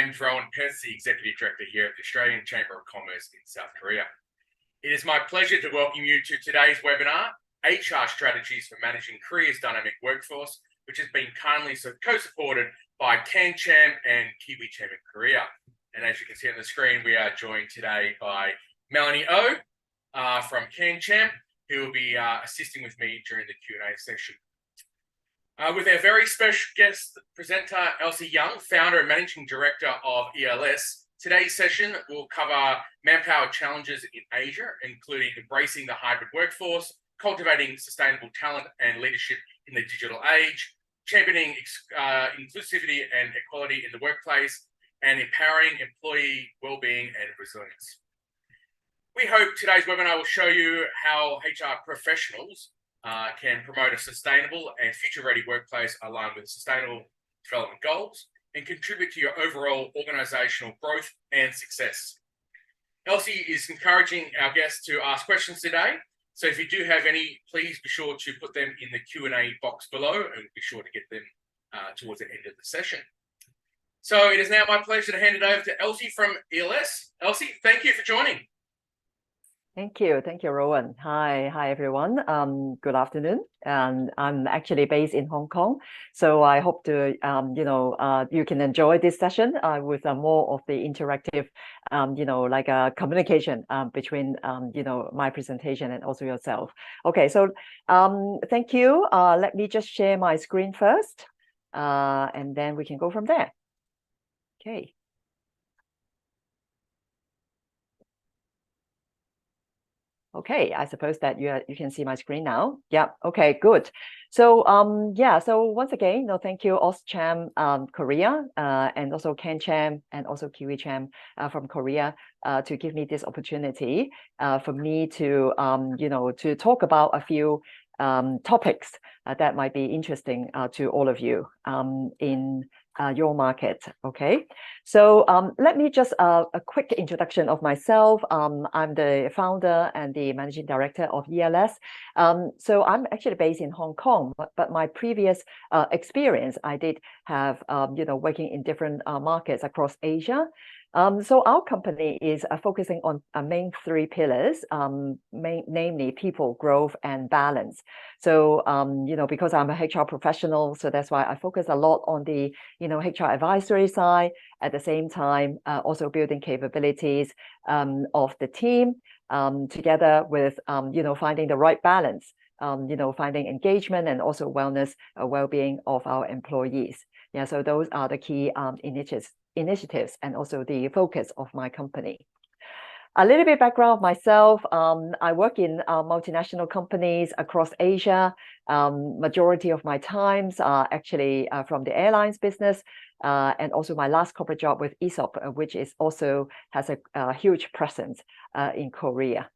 name's Rowan Pez, the Executive Director here at the Australian Chamber of Commerce in South Korea. It is my pleasure to welcome you to today's webinar, HR Strategies for Managing Korea's Dynamic Workforce, which has been kindly co-supported by CanCham and KiwiCham in Korea. And as you can see on the screen, we are joined today by Melanie O from CanCham, who will be assisting with me during the Q&A session. With our very special guest presenter, Elsie Yung, founder and managing director of ELS, today's session will cover manpower challenges in Asia, including embracing the hybrid workforce, cultivating sustainable talent and leadership in the digital age, championing inclusivity and equality in the workplace, and empowering employee well-being and resilience. We hope today's webinar will show you how HR professionals can promote a sustainable and future-ready workplace aligned with sustainable development goals and contribute to your overall organisational growth and success. Elsie is encouraging our guests to ask questions today. So if you do have any, please be sure to put them in the Q&A box below and be sure to get them towards the end of the session. So it is now my pleasure to hand it over to Elsie from ELS. Elsie, thank you for joining. Thank you, Rowan. Hi everyone. Good afternoon. And I'm actually based in Hong Kong, so I hope to you can enjoy this session with more of the interactive, communication between my presentation and also yourself. Okay, so thank you. Let me just share my screen first, and then we can go from there. Okay. Okay, I suppose that you can see my screen now. Yeah, okay, good. So so once again, thank you AustCham Korea and also CanCham and also KiwiCham from Korea to give me this opportunity for me to to talk about a few topics that might be interesting to all of you in your market. Okay, so let me just a quick introduction of myself. I'm the founder and the managing director of ELS. So I'm actually based in Hong Kong, but my previous experience, I did have working in different markets across Asia. So our company is focusing on main three pillars, namely people, growth, and balance. So, because I'm a HR professional, so that's why I focus a lot on the, HR advisory side. At the same time, also building capabilities of the team together with, finding the right balance, finding engagement and also wellness, well-being of our employees. Yeah, so those are the key initiatives and also the focus of my company. A little bit background of myself. I work in multinational companies across Asia. Majority of my times are actually from the airlines business, and also my last corporate job with ESOP, which is also has a huge presence in Korea.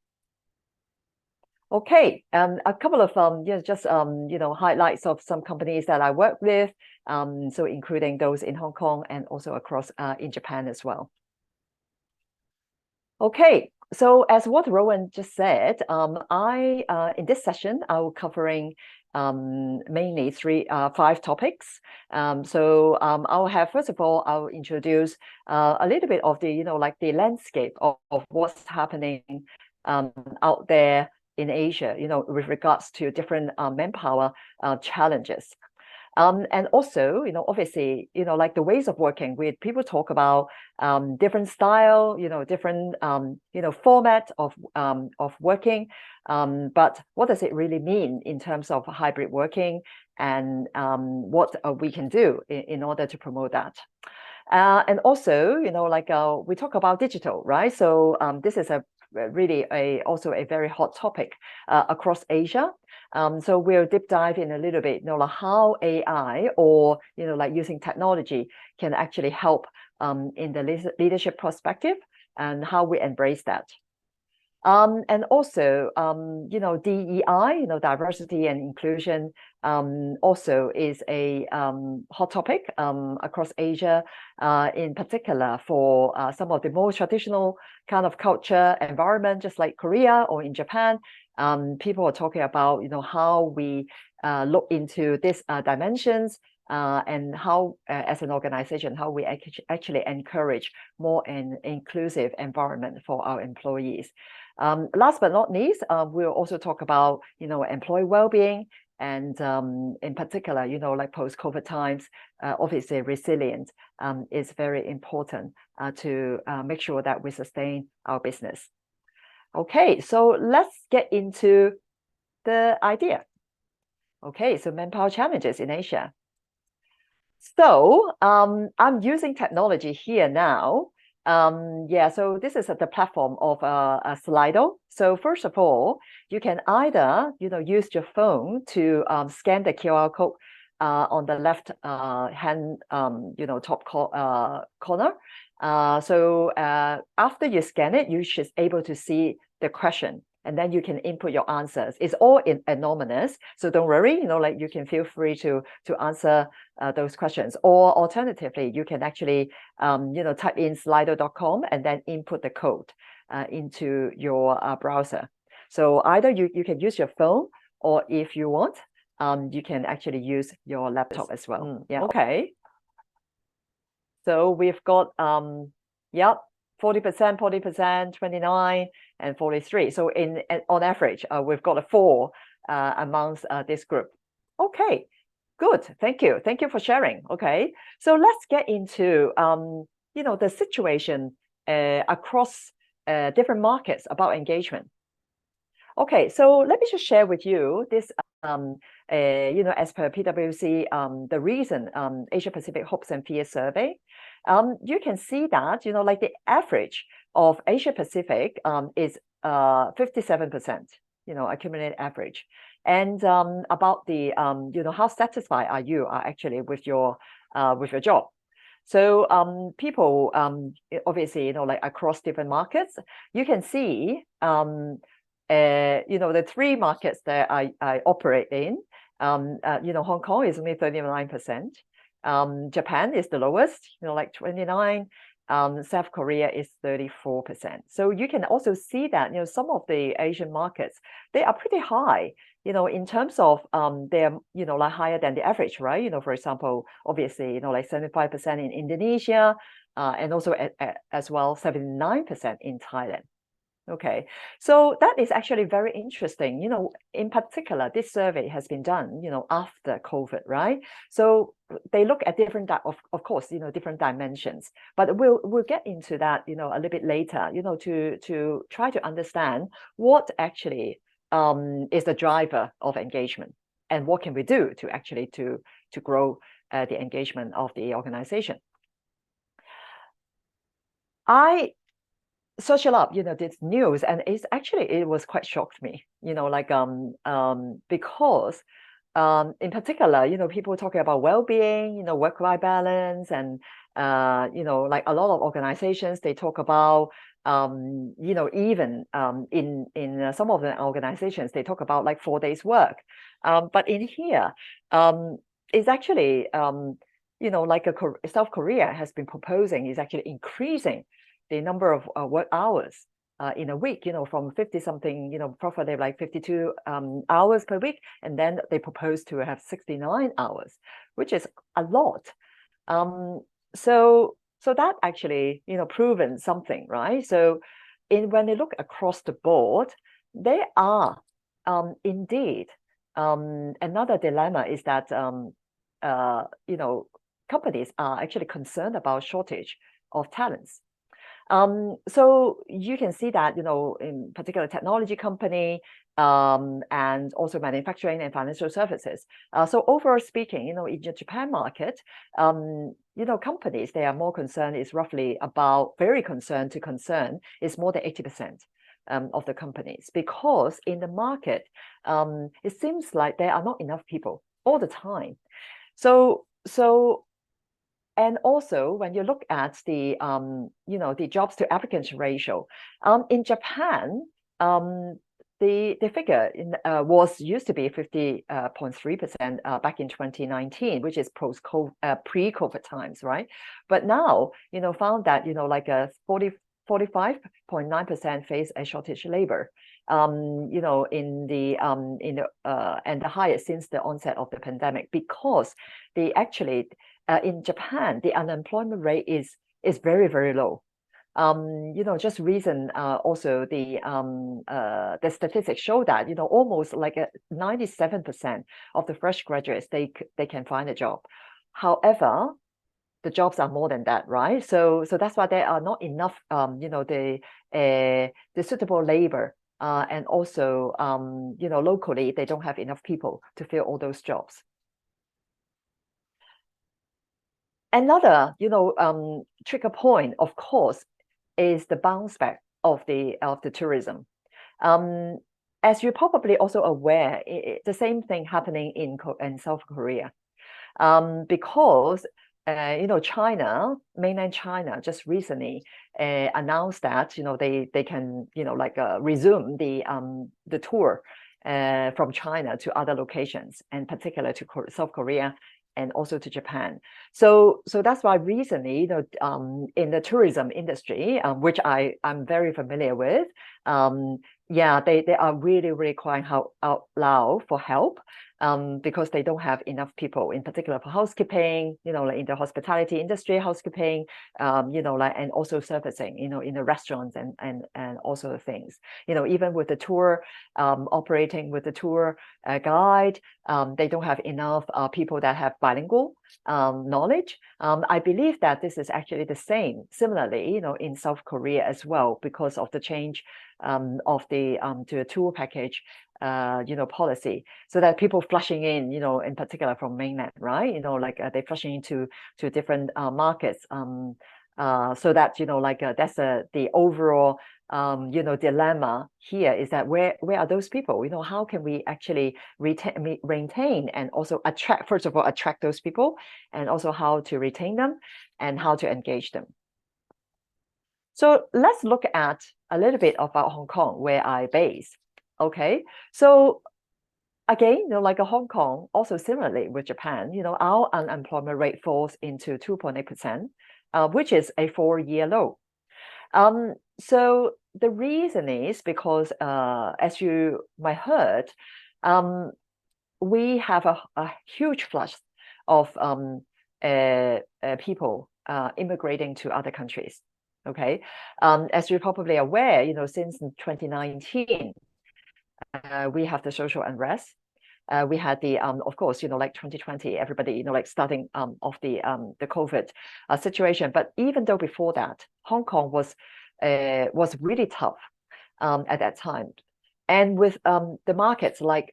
Okay, a couple of highlights of some companies that I work with, so including those in Hong Kong and also across in Japan as well. Okay, so as what Rowan just said, in this session I will covering mainly five topics. I'll have, first of all, I'll introduce a little bit of the the landscape of what's happening out there in Asia, with regards to different manpower challenges. And also, obviously, the ways of working with people talk about different style, different, format of working. But what does it really mean in terms of hybrid working and what we can do in order to promote that? And also, we talk about digital, right? So this is also a very hot topic across Asia. So we'll deep dive in a little bit, how AI or using technology can actually help in the leadership perspective and how we embrace that. And also, DEI, diversity and inclusion, also is a hot topic across Asia, in particular for some of the more traditional kind of culture environment, just like Korea or in Japan. People are talking about, how we look into these dimensions and how, as an organization, how we actually encourage more an inclusive environment for our employees. Last but not least, we'll also talk about, employee well-being, and in particular, like post-COVID times, obviously resilience is very important to make sure that we sustain our business. Okay, so let's get into the idea. Okay, so manpower challenges in Asia. So I'm using technology here now. So this is the platform of a Slido. So first of all, you can either use your phone to scan the QR code on the left hand top corner. So after you scan it, you should be able to see the question, and then you can input your answers. It's all anonymous, so don't worry. Like you can feel free to answer those questions, or alternatively, you can actually type in slido.com and then input the code into your browser. So either you can use your phone, or if you want, you can actually use your laptop as well. Yeah. Okay. So we've got 40%, 40%, 29, and 43. So on average, we've got a 4 amongst this group. Okay, good. Thank you. Thank you for sharing. Okay, so let's get into the situation across different markets about engagement. Okay, so let me just share with you this. As per PwC, the recent Asia Pacific Hopes and Fears survey, you can see that like the average of Asia Pacific is 57%, accumulated average, and about the how satisfied are you actually with your job. So people obviously like across different markets, you can see the 3 markets that I operate in. Hong Kong is only 39%. Japan is the lowest, like 29. South Korea is 34%. So you can also see that some of the Asian markets, they are pretty high, in terms of they're like higher than the average, right? For example, obviously like 75% in Indonesia, and also as well 79% in Thailand. Okay, so that is actually very interesting. In particular, this survey has been done, after COVID, right? So they look at different, of course, different dimensions. But we'll get into that, a little bit later, to try to understand what actually is the driver of engagement, and what can we do to actually to grow the engagement of the organization. I search it up, this news, and it was quite shocked me, because in particular, people talking about well-being, work-life balance, and like a lot of organizations, they talk about even in some of the organizations, they talk about like 4 days work, but in here it's actually like South Korea has been proposing is actually increasing the number of work hours in a week, from 50-something, probably like 52 hours per week, and then they propose to have 69 hours, which is a lot. So that actually, proven something, right? So when they look across the board, they are indeed another dilemma is that companies are actually concerned about shortage of talents. So you can see that, in particular technology company, and also manufacturing and financial services. So overall speaking, in the Japan market, companies, they are more concerned is roughly about very concerned to concern is more than 80% of the companies, because in the market, it seems like there are not enough people all the time. So and also, when you look at the the jobs to applicants ratio, in Japan, the figure was used to be 50.3% back in 2019, which is pre-COVID times, right? But now, found that like 44% 45.9% face a shortage of labor. In the and the highest since the onset of the pandemic, because in Japan the unemployment rate is very, very low. Just recent also the statistics show that almost like 97% of the fresh graduates they can find a job. However, the jobs are more than that, right? So that's why there are not enough the suitable labor, and also locally they don't have enough people to fill all those jobs. Another trigger point, of course, is the bounce back of the tourism. As you're probably also aware, the same thing happening in South Korea, because China, mainland China, just recently announced that they can resume the tour from China to other locations, and particularly to South Korea and also to Japan. So that's why recently, in the tourism industry, which I'm very familiar with, they are really crying out loud for help, because they don't have enough people, in particular for housekeeping, like in the hospitality industry, housekeeping, and also servicing, in the restaurants and also the things, even with the tour, operating with the tour guide, they don't have enough people that have bilingual knowledge. I believe that this is actually the same, similarly, in South Korea as well, because of the change of the to a tour package policy, so that people flushing in particular from mainland, right? They're flushing into different markets, so that that's the overall dilemma here, is that where are those people? How can we actually maintain and also attract, first of all, attract those people, and also how to retain them and how to engage them. So let's look at a little bit about Hong Kong, where I base. Okay, so again, Hong Kong, also similarly with Japan, our unemployment rate falls into 2.8%, which is a 4-year low. So the reason is because, as you might heard, we have a huge flush of people immigrating to other countries. Okay, as you're probably aware, since 2019, we have the social unrest. We had the of course, like 2020, everybody, starting off the COVID situation. But even though before that, Hong Kong was really tough at that time, and with the markets like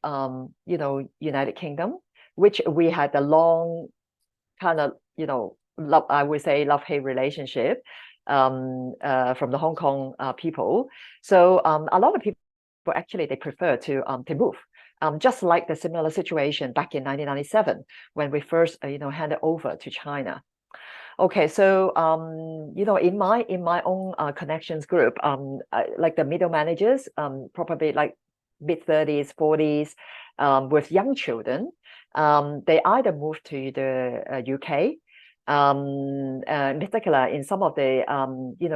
United Kingdom, which we had a long kind of I would say love-hate relationship from the Hong Kong people. So a lot of people actually they prefer to move, just like the similar situation back in 1997 when we first handed over to China. Okay, so in my own connections group, like the middle managers, probably like mid-30s, 40s, with young children, they either move to the UK, in particular in some of the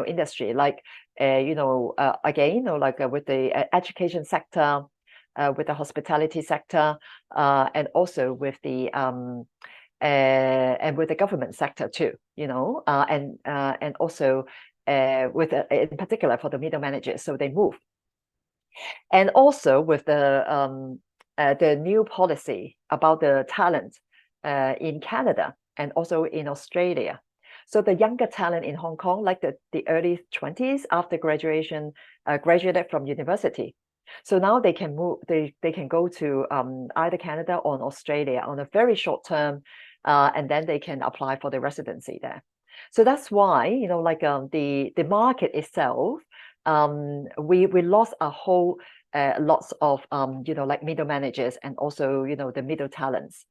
industry, like again, like with the education sector, with the hospitality sector, and also with the and with the government sector too, and also with in particular for the middle managers, so they move. And also with the new policy about the talent in Canada and also in Australia. So the younger talent in Hong Kong, like the early 20s after graduation, graduated from university. So now they can move, they can go to either Canada or Australia on a very short term, and then they can apply for the residency there. So that's why, the market itself, we lost a whole lots of like middle managers and also the middle talents.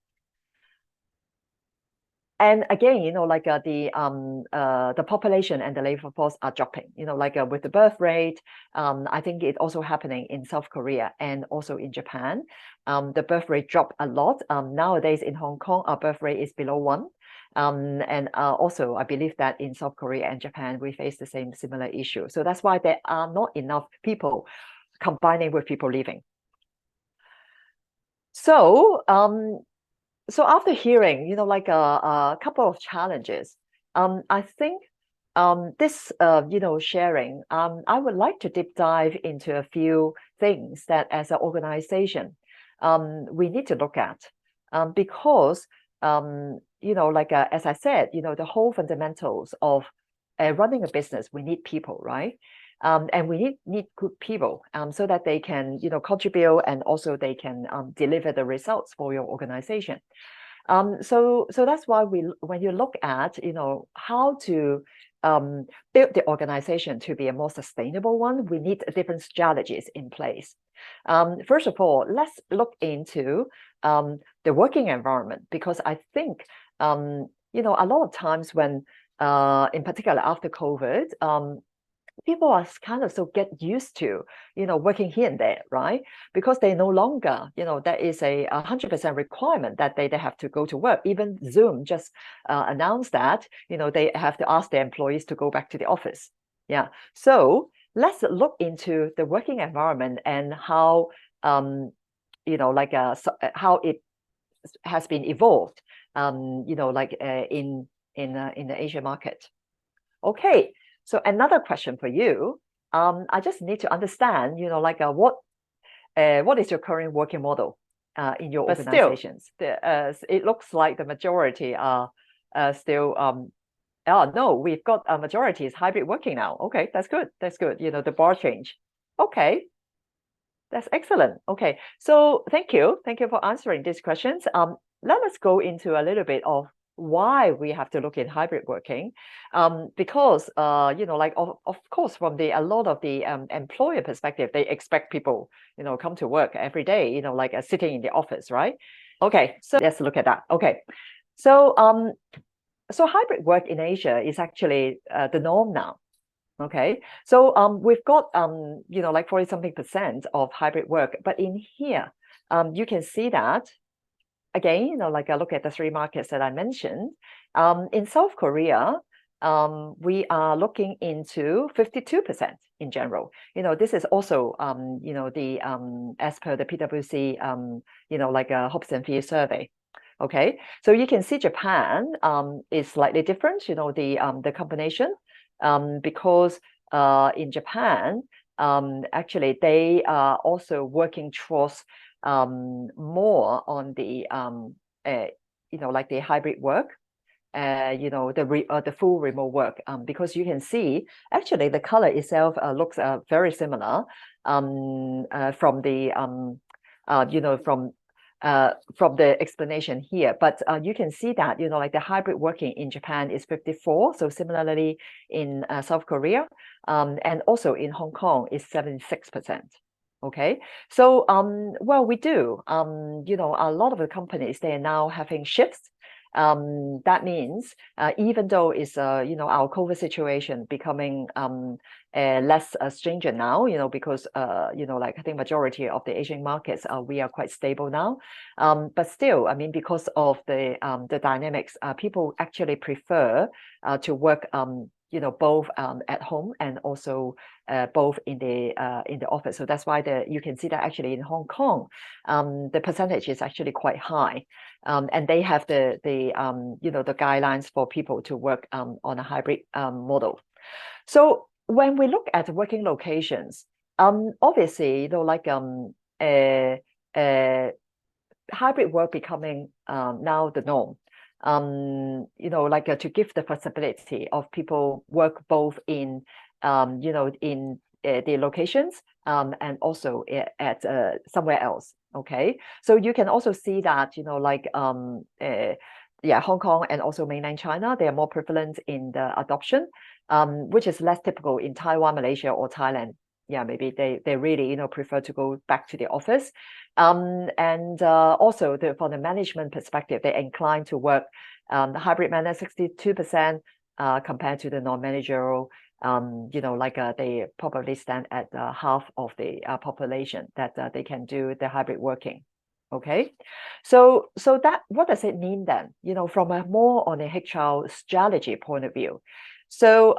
And again, the population and the labor force are dropping. With the birth rate, I think it's also happening in South Korea and also in Japan. The birth rate dropped a lot. Nowadays in Hong Kong, our birth rate is below 1. And also, I believe that in South Korea and Japan, we face the similar issue. So that's why there are not enough people combining with people leaving. So, so after hearing, like a couple of challenges, I think this, sharing, I would like to deep dive into a few things that as an organization, we need to look at, because, as I said, the whole fundamentals of running a business, we need people, right? And we need good people, so that they can, contribute, and also they can deliver the results for your organization. So that's why when you look at, how to build the organization to be a more sustainable one, we need different strategies in place. First of all, let's look into the working environment, because I think, a lot of times when, in particular after COVID, people are kind of so get used to, working here and there, right? Because they no longer, there is a 100% requirement that they have to go to work. Even Zoom just announced that, they have to ask their employees to go back to the office. Yeah. So let's look into the working environment and how, how it has been evolved, in the Asia market. Okay. So another question for you. I just need to understand, what is your current working model in your organizations? It looks like the majority are still. Oh no, we've got a majority is hybrid working now. Okay, that's good. That's good. The bar change. Okay, that's excellent. Okay, so thank you for answering these questions. Let us go into a little bit of why we have to look at hybrid working, because of course from a lot of the employer perspective, they expect people come to work every day, sitting in the office, right? Okay, so let's look at that. Okay, so so hybrid work in Asia is actually the norm now. Okay, so we've got 40-something% of hybrid work, but in here you can see that again, I look at the three markets that I mentioned. In South Korea, we are looking into 52% in general. This is also, the as per the PwC, hopes and fears survey. Okay, so you can see Japan is slightly different. The combination, because in Japan, actually they are also working towards more on the the hybrid work, the full remote work, because you can see actually the color itself looks very similar from the from the explanation here, but you can see that the hybrid working in Japan is 54, so similarly in South Korea, and also in Hong Kong is 76%. Okay, so well, we do a lot of the companies, they are now having shifts. That means even though it's our COVID situation becoming less stringent now, because I think majority of the Asian markets we are quite stable now, but still, I mean, because of the dynamics, people actually prefer to work both at home and also both in the office. So that's why you can see that actually in Hong Kong, the percentage is actually quite high, and they have the guidelines for people to work on a hybrid model. So when we look at working locations, obviously, hybrid work becoming now the norm. To give the flexibility of people work both in in the locations and also at somewhere else. Okay, so you can also see that Hong Kong and also mainland China, they are more prevalent in the adoption, which is less typical in Taiwan, Malaysia, or Thailand. Yeah, maybe they really prefer to go back to the office, and also from the management perspective, they incline to work the hybrid manner 62% compared to the non-managerial. They probably stand at half of the population that they can do the hybrid working. Okay, so that what does it mean then? From a more on a HR strategy point of view. So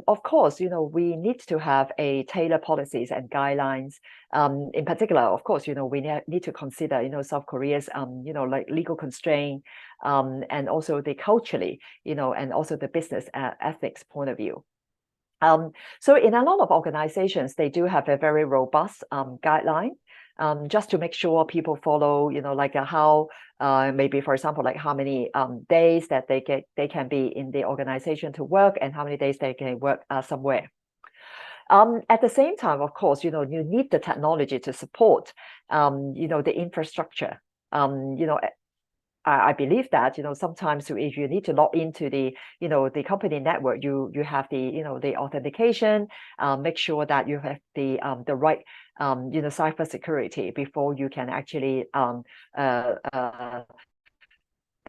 of course, we need to have a tailored policies and guidelines. In particular, of course, we need to consider, South Korea's, like legal constraint, and also the culturally, and also the business ethics point of view. So in a lot of organizations, they do have a very robust guideline, just to make sure people follow, like how maybe, for example, like how many days that they can be in the organization to work and how many days they can work somewhere. At the same time, of course, you need the technology to support, the infrastructure. I believe that, sometimes if you need to log into the, the company network, you have the, the authentication, make sure that you have the right, cyber security before you can actually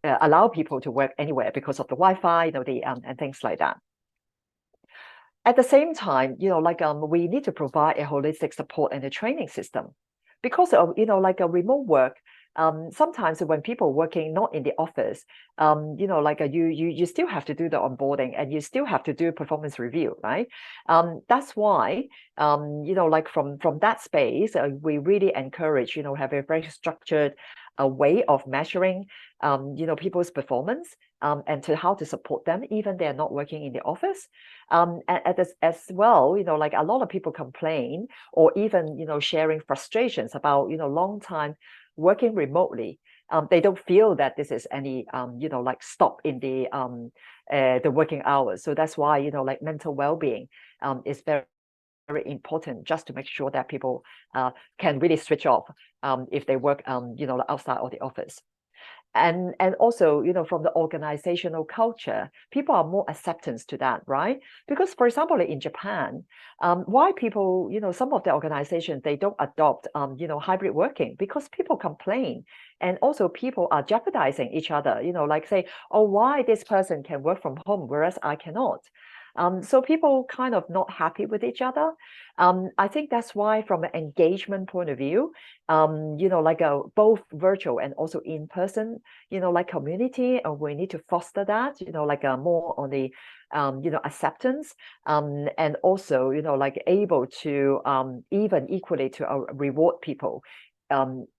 allow people to work anywhere because of the Wi-Fi, and things like that. At the same time, like we need to provide a holistic support and a training system because of, like a remote work. Sometimes when people working not in the office, like you still have to do the onboarding and you still have to do performance review, right? That's why, like from that space, we really encourage, have a very structured way of measuring, people's performance, and to how to support them, even they're not working in the office. And as well, like a lot of people complain or even, sharing frustrations about, long time working remotely. They don't feel that this is any, like stop in the working hours. So that's why, like mental well-being is very, very important, just to make sure that people can really switch off if they work, outside of the office. And also, from the organizational culture, people are more acceptance to that, right? Because, for example, in Japan, why people, some of the organizations, they don't adopt, hybrid working because people complain. And also people are jeopardizing each other, like say, oh, why this person can work from home, whereas I cannot. So people kind of not happy with each other. I think that's why, from an engagement point of view, like both virtual and also in person, like community, we need to foster that, like more on the, acceptance, and also, like able to even equally to reward people,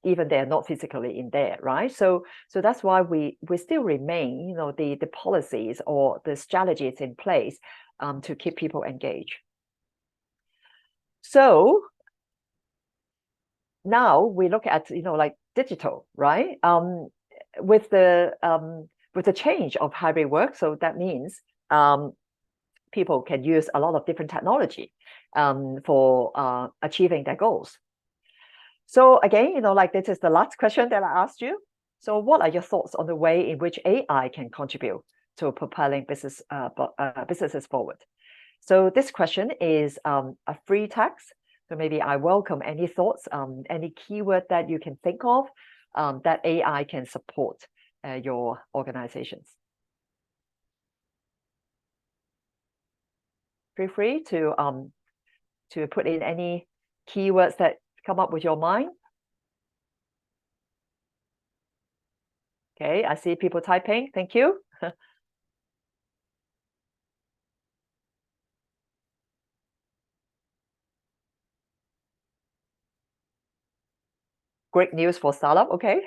even they're not physically in there, right? So that's why we still remain, the policies or the strategies in place to keep people engaged. So now we look at, like digital, right? With the change of hybrid work, so that means people can use a lot of different technology for achieving their goals. So again, like this is the last question that I asked you. So what are your thoughts on the way in which AI can contribute to propelling businesses forward? So this question is a free text. So maybe I welcome any thoughts, any keyword that you can think of that AI can support your organizations. Feel free to put in any keywords that come up with your mind. Okay, I see people typing. Thank you. Great news for startup. Okay,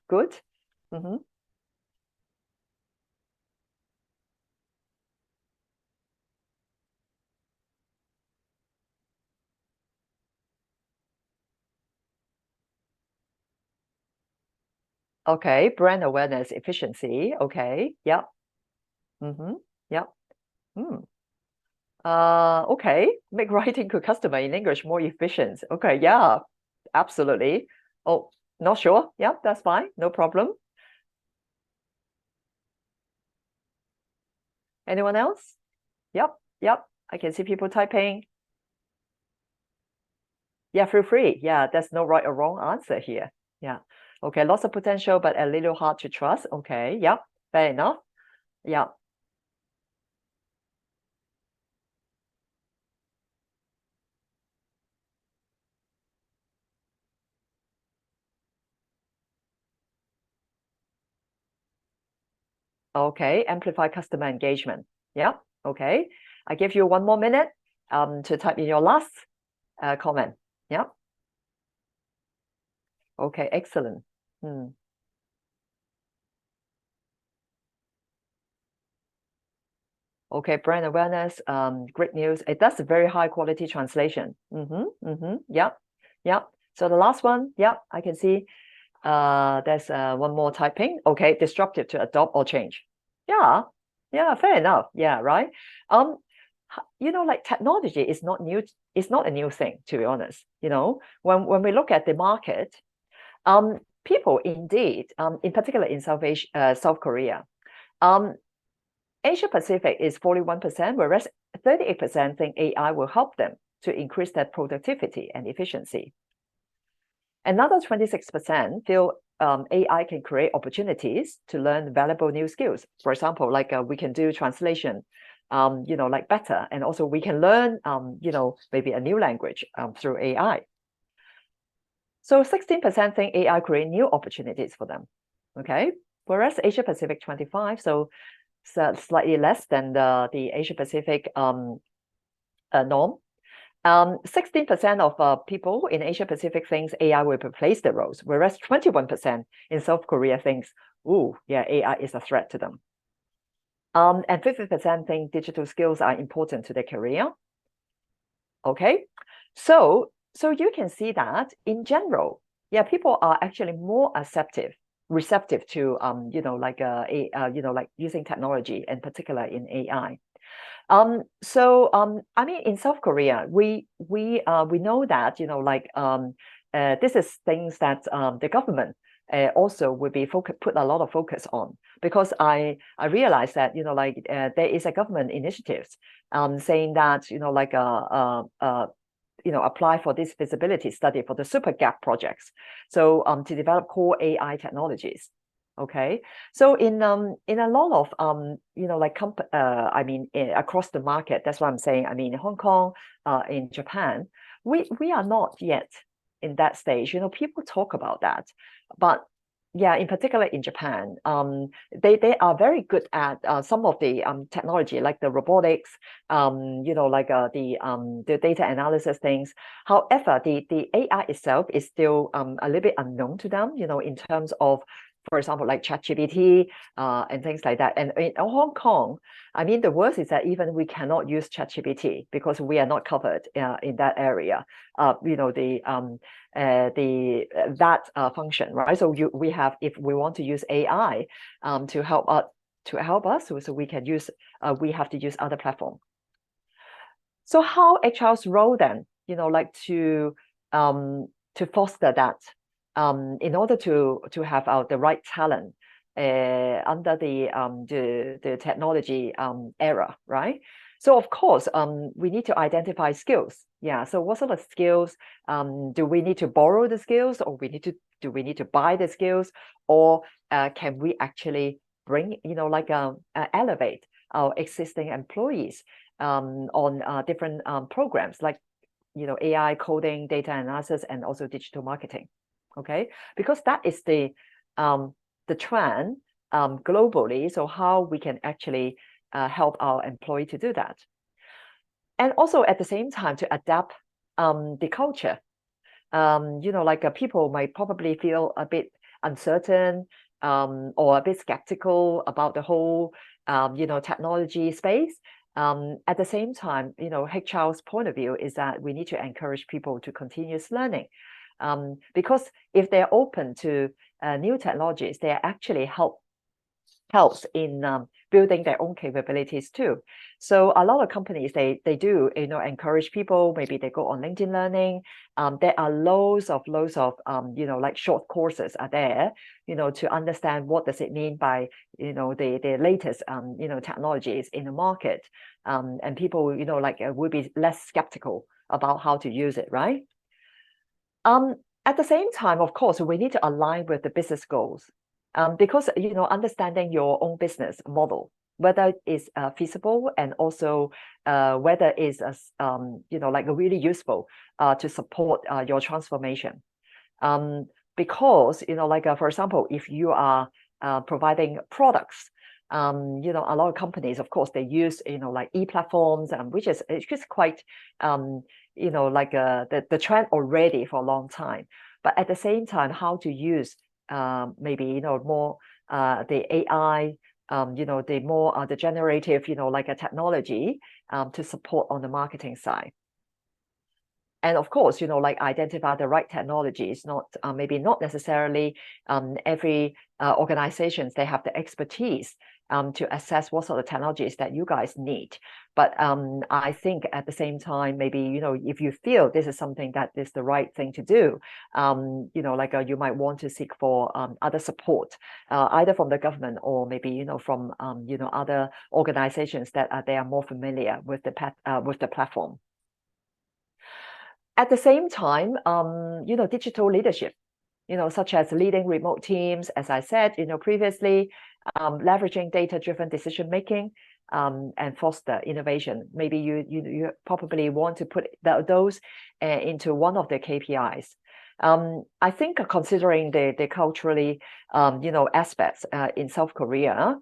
good. Mm-hmm. Okay, brand awareness, efficiency. Okay, yep. Mm-hmm. Yep. Mm. Okay, make writing to customer in English more efficient. Okay, yeah, absolutely. Oh, not sure. Yep, that's fine. No problem. Anyone else? Yep, yep. I can see people typing. Yeah, feel free. Yeah, there's no right or wrong answer here. Yeah. Okay, lots of potential, but a little hard to trust. Okay, yep, fair enough. Yeah. Okay, amplify customer engagement. Yeah, okay. I give you 1 more minute to type in your last comment. Yeah. Okay, excellent. Okay, brand awareness, great news. That's a very high quality translation. Yeah, yeah. So the last one, yeah, I can see there's one more typing. Okay, disruptive to adopt or change. Yeah, yeah, fair enough. Yeah, right. Like technology is not new. It's not a new thing, to be honest. When we look at the market, people indeed, in particular in South Korea, Asia Pacific is 41%, whereas 38% think AI will help them to increase their productivity and efficiency. Another 26% feel AI can create opportunities to learn valuable new skills. For example, like we can do translation, like better, and also we can learn, maybe a new language through AI. So 16% think AI create new opportunities for them. Okay, whereas Asia Pacific 25, so slightly less than the Asia Pacific norm. 16% of people in Asia Pacific thinks AI will replace their roles, whereas 21% in South Korea thinks, ooh, yeah, AI is a threat to them. And 50% think digital skills are important to their career. Okay, so you can see that in general, yeah, people are actually more receptive to like using technology, in particular in AI. I mean, in South Korea, we know that this is things that the government also would be put a lot of focus on, because I realized that there is a government initiatives saying that apply for this feasibility study for the super gap projects, so to develop core AI technologies. Okay, so in a lot of I mean across the market, that's what I'm saying. I mean, in Hong Kong, in Japan, we are not yet in that stage. People talk about that, but yeah, in particular in Japan, they are very good at some of the technology, like the robotics, the data analysis things. However, the AI itself is still a little bit unknown to them, in terms of, for example, like ChatGPT and things like that. And in Hong Kong, I mean, the worst is that even we cannot use ChatGPT because we are not covered in that area. That function, right? So we have, if we want to use AI to help us, so we can use, we have to use other platform. So how HR's role then, to foster that, in order to have the right talent under the technology era, right? So of course, we need to identify skills. Yeah. So what sort of skills do we need to borrow the skills, or do we need to buy the skills, or can we actually bring, elevate our existing employees on different programs like AI, coding, data analysis, and also digital marketing. Okay, because that is the trend globally. So how we can actually help our employee to do that, and also at the same time to adapt the culture. People might probably feel a bit uncertain or a bit skeptical about the whole technology space. At the same time, HR's point of view is that we need to encourage people to continuous learning. Because if they're open to new technologies, they actually helps in building their own capabilities too. So a lot of companies, they do encourage people. Maybe they go on LinkedIn Learning. There are loads of like short courses are there, to understand what does it mean by the latest technologies in the market, and people will be less skeptical about how to use it, right? At the same time, of course, we need to align with the business goals, because understanding your own business model, whether it's feasible, and also whether it's really useful to support your transformation. Because for example, if you are providing products you know, a lot of companies, of course, they use, you know, like e-platforms, which is it's just quite, you know, like the trend already for a long time. But at the same time, how to use maybe, you know, more the AI, you know, the more the generative, you know, like a technology to support on the marketing side. And of course, you know, like identify the right technologies, not maybe not necessarily every organizations, they have the expertise to assess what sort of technologies that you guys need. But I think at the same time, maybe, you know, if you feel this is something that is the right thing to do, you know, like you might want to seek for other support, either from the government or maybe, you know, from, you know, other organizations that they are more familiar with the platform. At the same time, you know, digital leadership, you know, such as leading remote teams, as I said, you know, previously, leveraging data-driven decision-making and foster innovation. Maybe you probably want to put those into one of the KPIs. I think considering the culturally, you know, aspects in South Korea,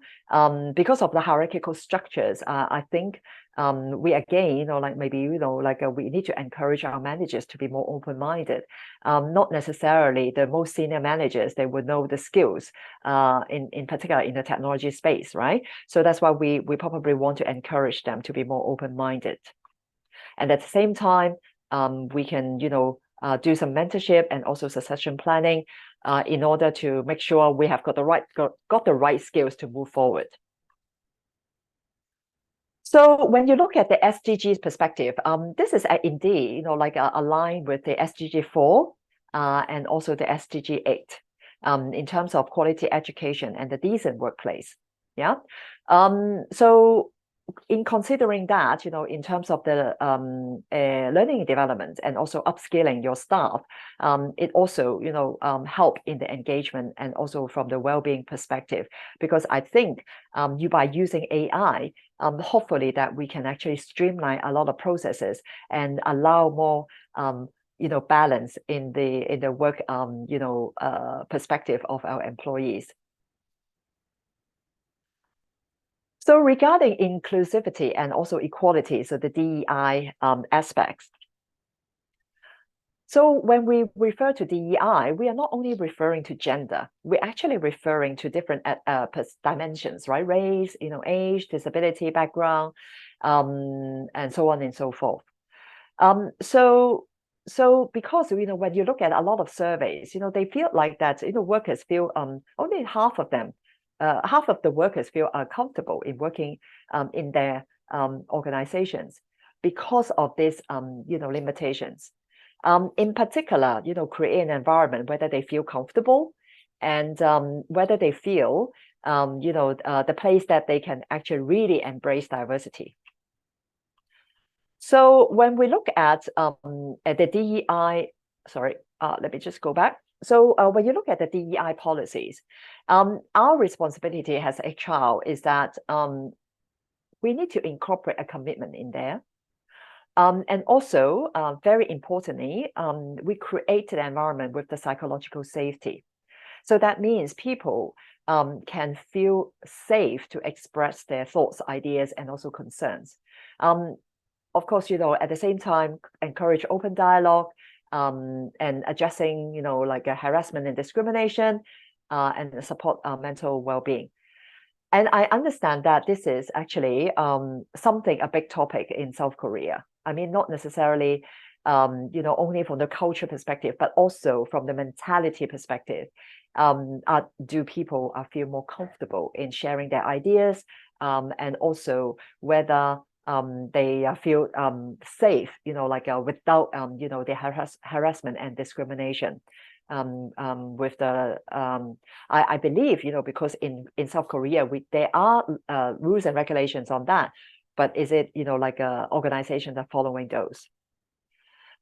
because of the hierarchical structures, I think we again, you know, like maybe, you know, like we need to encourage our managers to be more open-minded. Not necessarily the most senior managers, they would know the skills in particular in the technology space, right? So that's why we probably want to encourage them to be more open-minded. And at the same time, we can, you know, do some mentorship and also succession planning in order to make sure we have got the right skills to move forward. So when you look at the SDGs perspective, this is indeed, you know, like aligned with the SDG 4 and also the SDG 8 in terms of quality education and the decent workplace. Yeah. So in considering that, you know, in terms of the learning and development and also upskilling your staff, it also, you know, help in the engagement and also from the well-being perspective, because I think by using AI, hopefully that we can actually streamline a lot of processes and allow more you know, balance in the work you know, perspective of our employees. So regarding inclusivity and also equality, so the DEI aspects. So when we refer to DEI, we are not only referring to gender, we're actually referring to different dimensions, right? Race, you know, age, disability, background, and so on and so forth. So because, you know, when you look at a lot of surveys, you know, they feel like that, you know, workers feel only half of the workers feel comfortable in working in their organizations because of these, you know, limitations. In particular, you know, create an environment whether they feel comfortable and whether they feel, you know, the place that they can actually really embrace diversity. So when we look at the DEI, sorry, let me just go back. So when you look at the DEI policies, our responsibility as HR is that we need to incorporate a commitment in there. And also, very importantly, we create an environment with the psychological safety. So that means people can feel safe to express their thoughts, ideas, and also concerns. Of course, you know, at the same time, encourage open dialogue and addressing, you know, like harassment and discrimination and support mental well-being. And I understand that this is actually a big topic in South Korea. I mean, not necessarily, you know, only from the culture perspective, but also from the mentality perspective. Do people feel more comfortable in sharing their ideas, and also whether they feel safe, you know, like without, you know, the harassment and discrimination. With the I believe, you know, because in South Korea there are rules and regulations on that, but is it, you know, like organizations are following those?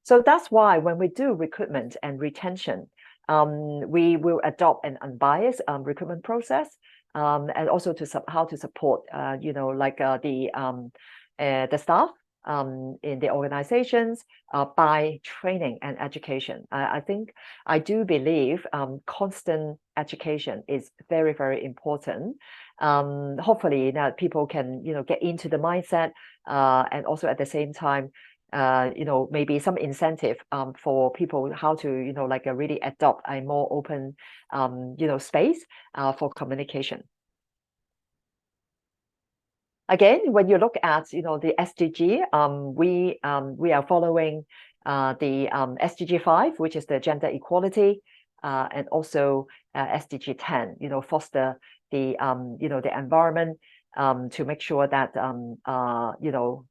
So that's why when we do recruitment and retention, we will adopt an unbiased recruitment process, and also how to support, you know, like the staff in the organizations by training and education. I do believe constant education is very, very important. Hopefully that people can, get into the mindset and also at the same time, maybe some incentive for people how to, really adopt a more open, space for communication. Again, when you look at, the SDG, we are following the SDG 5, which is the gender equality, and also SDG 10, foster the, the environment to make sure that,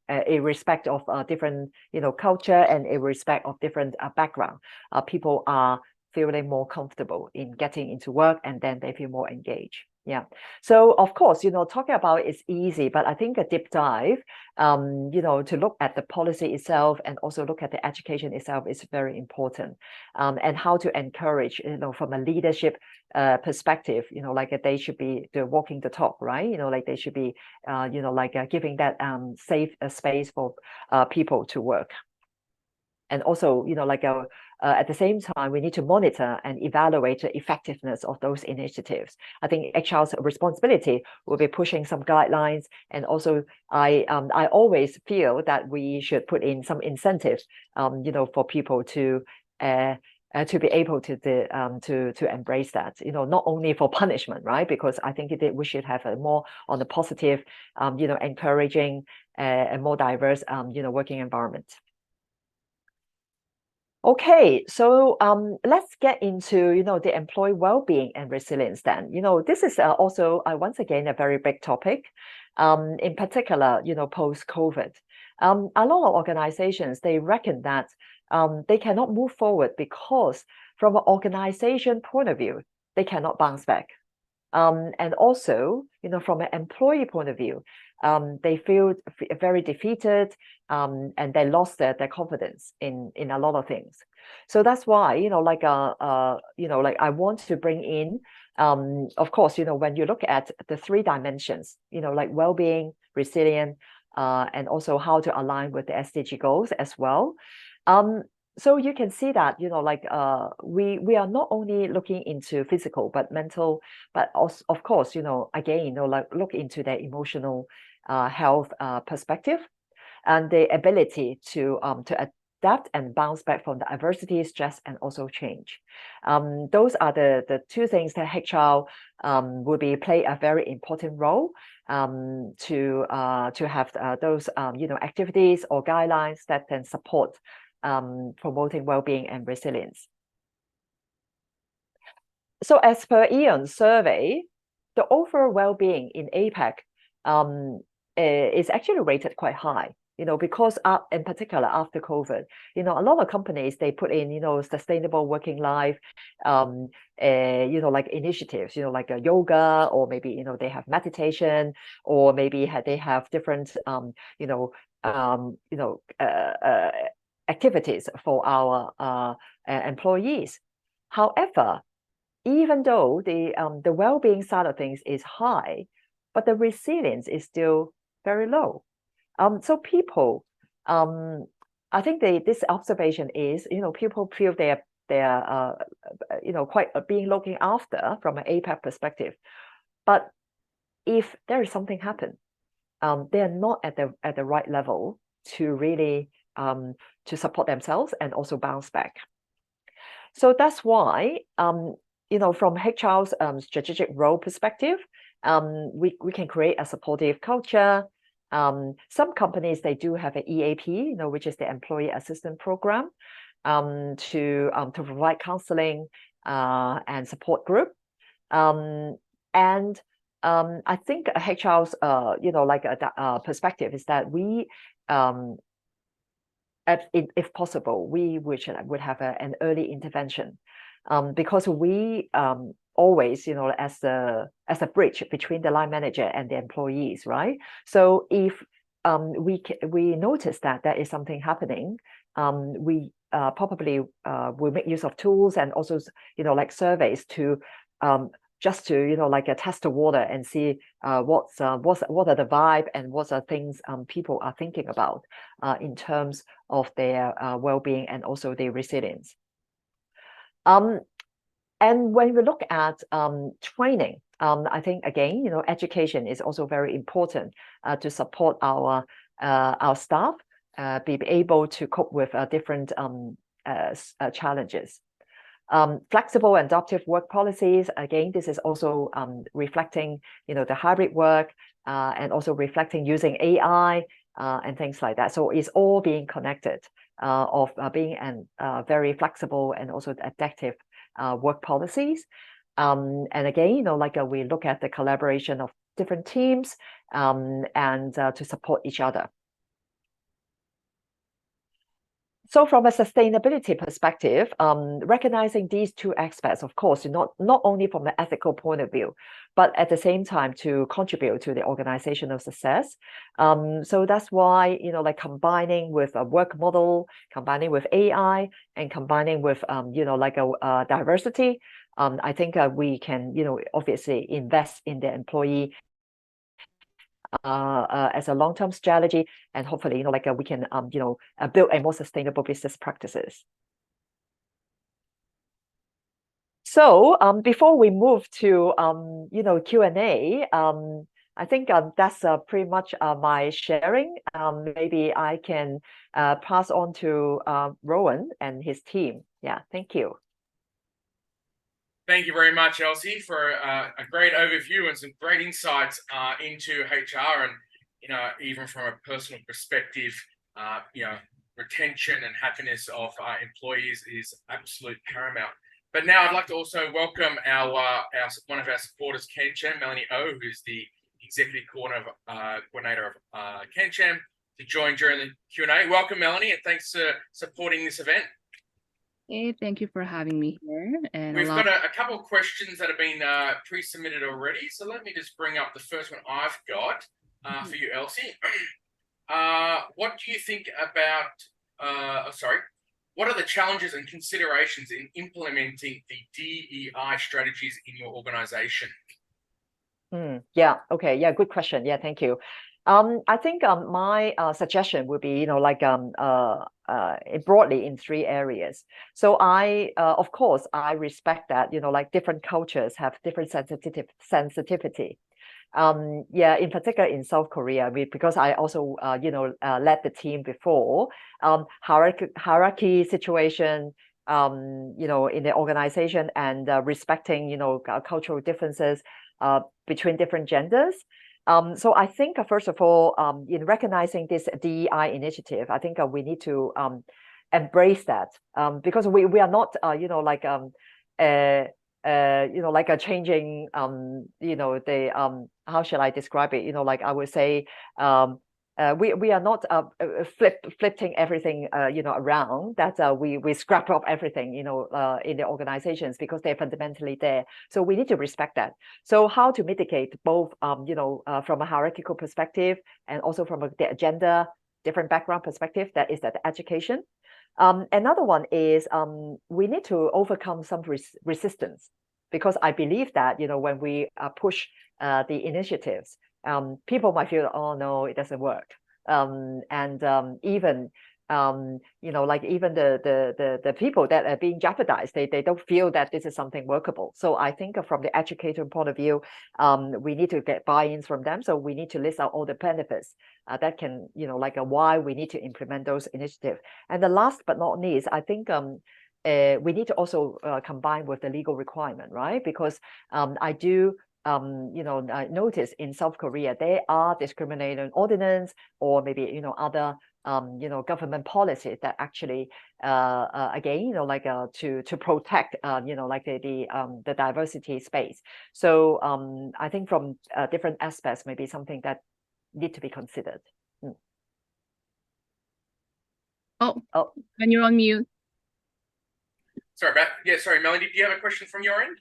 a respect of different, culture and a respect of different background, people are feeling more comfortable in getting into work and then they feel more engaged. Yeah. So of course, talking about it's easy, but I think a deep dive, to look at the policy itself and also look at the education itself is very important. And how to encourage, from a leadership perspective, they should be walking the talk, right? They should be, giving that safe space for people to work. And also, at the same time, we need to monitor and evaluate the effectiveness of those initiatives. I think HR's responsibility will be pushing some guidelines, and also I always feel that we should put in some incentives, for people to be able to embrace that. Not only for punishment, right? Because I think we should have a more on the positive, encouraging a more diverse, working environment. Okay, so let's get into the employee well-being and resilience then. This is also once again a very big topic, in particular, post-COVID. A lot of organizations, they reckon that they cannot move forward because from an organization point of view, they cannot bounce back. And also, from an employee point of view, they feel very defeated, and they lost their confidence in a lot of things. So that's why, I want to bring in, of course, when you look at the 3 dimensions, like well-being, resilient, and also how to align with the SDG goals as well. So you can see that, we are not only looking into physical, but mental, but also, of course, again, look into their emotional health perspective and the ability to adapt and bounce back from the adversity, stress, and also change. Those are the 2 things that HR will play a very important role to have those activities or guidelines that can support promoting well-being and resilience. So as per Aeon's survey, the overall well-being in APAC is actually rated quite high, because in particular after COVID, a lot of companies, they put in, sustainable working life, like initiatives, like a yoga, or maybe, they have meditation, or maybe they have different, activities for our employees. However, even though the well-being side of things is high, but the resilience is still very low. So people, I think this observation is, people feel they're quite being looking after from an APAC perspective. But if there is something happen, they're not at the right level to really to support themselves and also bounce back. So that's why, from HR's strategic role perspective, we can create a supportive culture. Some companies, they do have an EAP, which is the Employee Assistance Program, to provide counseling and support group. And I think HR's, perspective is that we, if possible, we would have an early intervention, because we always, as a bridge between the line manager and the employees, right? So if we notice that there is something happening, we probably will make use of tools and also, like surveys to just to like test the water and see what are the vibe and what are things people are thinking about in terms of their well-being and also their resilience. And when we look at training, I think again, education is also very important to support our staff be able to cope with different challenges. Flexible and adaptive work policies, again, this is also reflecting, the hybrid work and also reflecting using AI and things like that. So it's all being connected of being very flexible and also adaptive work policies. And again, like we look at the collaboration of different teams and to support each other. So from a sustainability perspective, recognizing these two aspects, of course, not only from the ethical point of view, but at the same time to contribute to the organizational success. So that's why, like combining with a work model, combining with AI, and combining with, like a diversity, I think we can, obviously invest in the employee as a long-term strategy, and hopefully, like we can, build a more sustainable business practices. So before we move to, Q&A, I think that's pretty much my sharing. Maybe I can pass on to Rowan and his team. Yeah, thank you. Thank you very much, Elsie, for a great overview and some great insights into HR. And, even from a personal perspective, retention and happiness of our employees is absolute paramount. But now I'd like to also welcome one of our supporters, CanCham, Melanie O, who's the Executive Coordinator of CanCham, to join during the Q&A. Welcome, Melanie, and thanks for supporting this event. Hey, thank you for having me here. And we've got a couple of questions that have been pre-submitted already. So let me just bring up the first one I've got for you, Elsie. What do you think about, what are the challenges and considerations in implementing the DEI strategies in your organization? Yeah, okay, yeah, good question. Yeah, thank you. I think my suggestion would be, broadly in 3 areas. So of course, I respect that, like different cultures have different sensitivity. Yeah, in particular in South Korea, because I also, led the team before, hierarchy situation, in the organization and respecting, cultural differences between different genders. So I think, first of all, in recognizing this DEI initiative, I think we need to embrace that because we are not, changing, the, how shall I describe it? Like I would say, we are not flipping everything, around that we scrap off everything, in the organizations because they're fundamentally there. So we need to respect that. So how to mitigate both, from a hierarchical perspective and also from a gender, different background perspective, that is that education. Another one is we need to overcome some resistance because I believe that, when we push the initiatives, people might feel, oh no, it doesn't work. Even even the people that are being jeopardized, they don't feel that this is something workable. So I think from the educator point of view, we need to get buy-ins from them. So we need to list out all the benefits that can, why we need to implement those initiatives. And the last but not least, I think we need to also combine with the legal requirement, right? Because I do I notice in South Korea, there are discrimination ordinance or maybe, other, government policies that actually, again, to protect, the diversity space. So I think from different aspects, maybe something that need to be considered. Oh, when you're on mute. Sorry, Melanie, do you have a question from your end?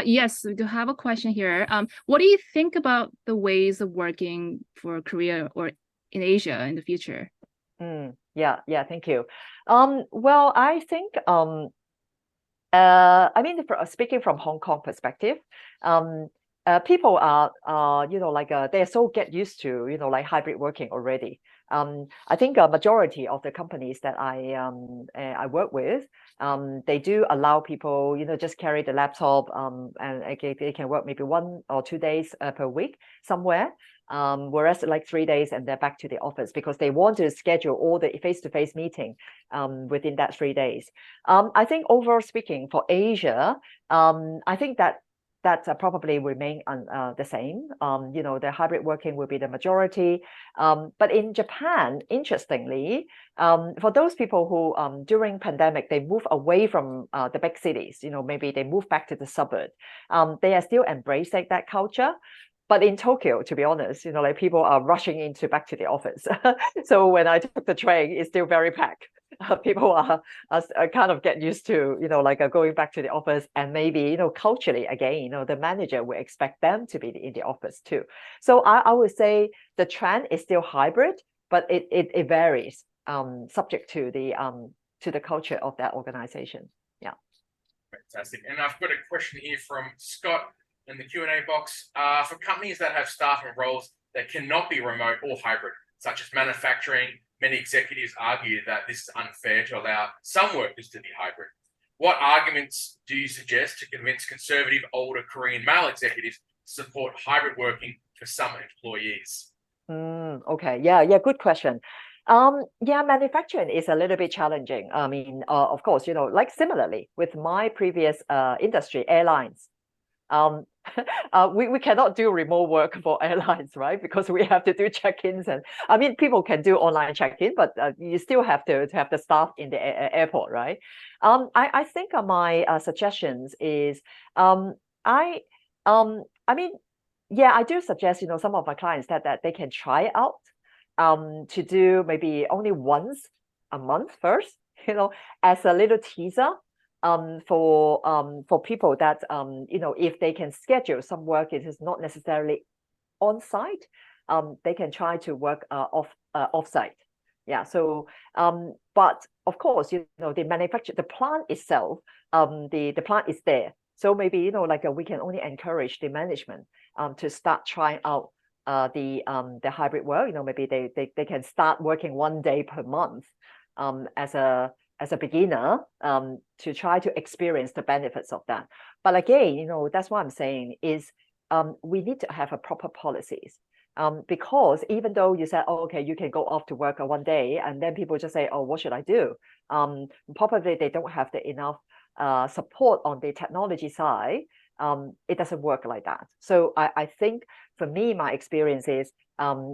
Yes, we do have a question here. What do you think about the ways of working for Korea or in Asia in the future? Yeah, thank you. Well, I think I mean, speaking from Hong Kong perspective, people are, they're so get used to, like hybrid working already. I think a majority of the companies that I work with, they do allow people, just carry the laptop, and they can work maybe 1 or 2 days per week somewhere. Whereas like 3 days and they're back to the office because they want to schedule all the face-to-face meeting within that 3 days. I think overall speaking for Asia, I think that probably remain the same. The hybrid working will be the majority. But in Japan, interestingly, for those people who during pandemic, they move away from the big cities, maybe they move back to the suburb, they are still embracing that culture. But in Tokyo, to be honest, like people are rushing back to the office. So when I took the train, it's still very packed. People are kind of get used to, going back to the office, and maybe, culturally, again, the manager will expect them to be in the office too. So I would say the trend is still hybrid, but it varies subject to the culture of that organization. Yeah. Fantastic. And I've got a question here from Scott in the Q&A box. For companies that have staff and roles that cannot be remote or hybrid, such as manufacturing, many executives argue that this is unfair to allow some workers to be hybrid. What arguments do you suggest to convince conservative older Korean male executives to support hybrid working for some employees? Okay, yeah, good question. Manufacturing is a little bit challenging. I mean, of course, like similarly with my previous industry, airlines. We cannot do remote work for airlines, right? Because we have to do check-ins, and I mean, people can do online check-in, but you still have to have the staff in the airport, right? I think my suggestions is, I mean, yeah, I do suggest, some of my clients that they can try out to do maybe only once a month first, as a little teaser. For people that if they can schedule some work, it is not necessarily on site. They can try to work off site. Yeah. So but of course, the plant itself, the plant is there. So maybe we can only encourage the management to start trying out the hybrid work. Maybe they can start working 1 day per month as a beginner to try to experience the benefits of that. But again, that's what I'm saying is we need to have a proper policies. Because even though you said, oh, okay, you can go off to work 1 day, and then people just say, oh, what should I do? Probably they don't have the enough support on the technology side. It doesn't work like that. So I think for me, my experience is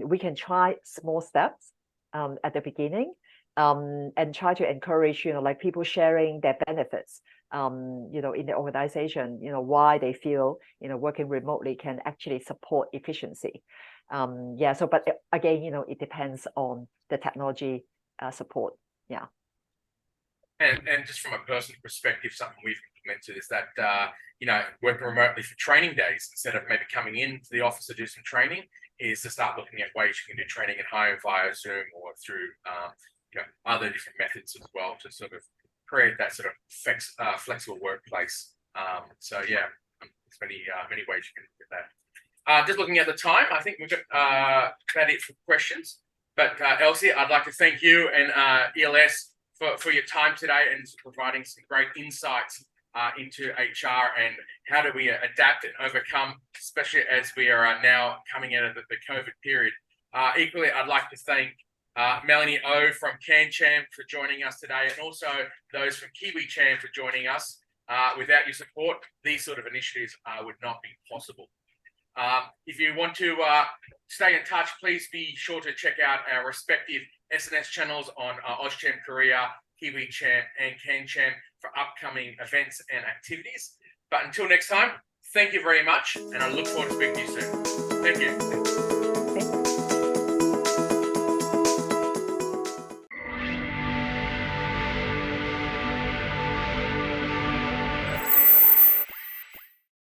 we can try small steps at the beginning. And try to encourage, like people sharing their benefits, in the organization, why they feel, working remotely can actually support efficiency. So, but again, it depends on the technology support. Yeah. And just from a personal perspective, something we've implemented is that, working remotely for training days, instead of maybe coming into the office to do some training, is to start looking at ways you can do training at home via Zoom or through, other different methods as well to sort of create that sort of flexible workplace. So yeah, there's many ways you can do that. Just looking at the time, I think we've got about it for questions. But Elsie, I'd like to thank you and ELS for your time today and providing some great insights into HR and how do we adapt and overcome, especially as we are now coming out of the COVID period. Equally, I'd like to thank Melanie O from CanCham for joining us today, and also those from KiwiCham for joining us. Without your support, these sort of initiatives would not be possible. If you want to stay in touch, please be sure to check out our respective SNS channels on AustCham Korea, KiwiCham, and CanCham for upcoming events and activities. But until next time, thank you very much, and I look forward to speaking to you soon. Thank you.